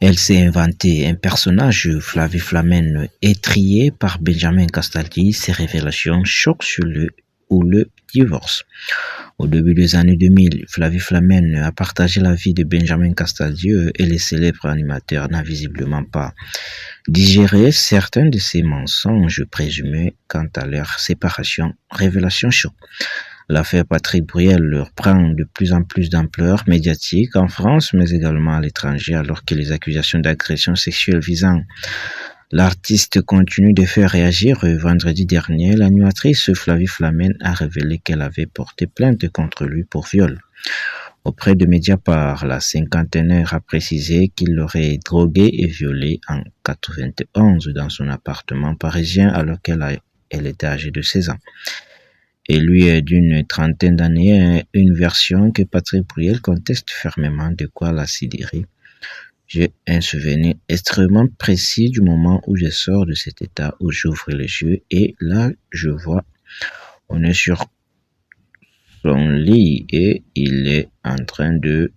Elle s'est inventée un personnage, Flavie Flamen, étrillé par Benjamin Castaldi. Ses révélations choquent sur le divorce. Au début des années 2000, Flavie Flamen a partagé la vie de Benjamin Castaldi et le célèbre animateur n'a visiblement pas digéré certains de ses mensonges présumés quant à leur séparation. Révélation choc. L'affaire Patrick Bruel prend de plus en plus d'ampleur médiatique en France, mais également à l'étranger, alors que les accusations d'agression sexuelle visant l'artiste continuent de faire réagir. Vendredi dernier, l'animatrice Flavie Flamen a révélé qu'elle avait porté plainte contre lui pour viol. Auprès de Mediapart, la cinquantenaire a précisé qu'il l'aurait droguée et violée en 91 dans son appartement parisien alors qu'elle était âgée de 16 ans. Et lui est d'une trentaine d'années, une version que Patrick Bruel conteste fermement, de quoi la sidérer. J'ai un souvenir extrêmement précis du moment où je sors de cet état, où j'ouvre les yeux, et là, je vois, on est sur son lit, et il est en train de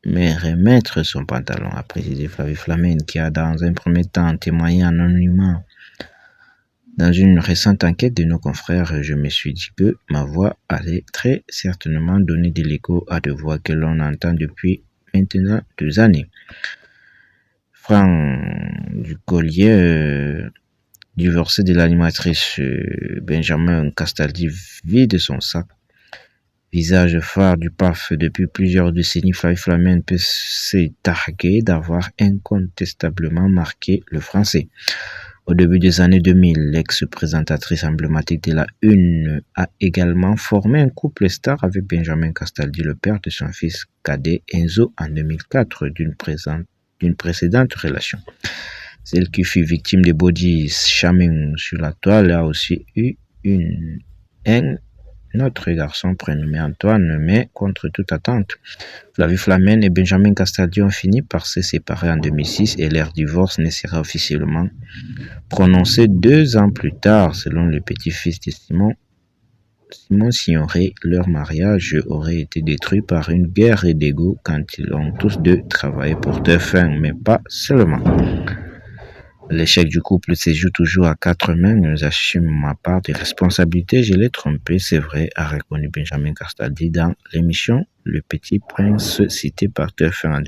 me remettre son pantalon, a précisé Flavie Flamen, qui a dans un premier temps témoigné anonymement. Dans une récente enquête de nos confrères, je me suis dit que ma voix allait très certainement donner de l'écho à des voix que l'on entend depuis maintenant 2 années. Franck Ducollier, divorcé de l'animatrice Benjamin Castaldi, vide son sac. Visage phare du PAF depuis plusieurs décennies, Flavie Flamen peut se targuer d'avoir incontestablement marqué le français. Au début des années 2000, l'ex-présentatrice emblématique de la Une a également formé un couple star avec Benjamin Castaldi, le père de son fils cadet Enzo, en 2004 d'une précédente relation. Celle qui fut victime de body shaming sur la toile a aussi eu un autre garçon prénommé Antoine, mais contre toute attente. Flavie Flamen et Benjamin Castaldi ont fini par se séparer en 2006 et leur divorce ne sera officiellement prononcé 2 ans plus tard. Selon le petit-fils de Simon Signoret, leur mariage aurait été détruit par une guerre d'ego quand ils ont tous deux travaillé pour TF1, mais pas seulement. L'échec du couple se joue toujours à 4 mains. J'assume ma part de responsabilité. Je l'ai trompé, c'est vrai, a reconnu Benjamin Castaldi dans l'émission Le Petit Prince, cité par TF1.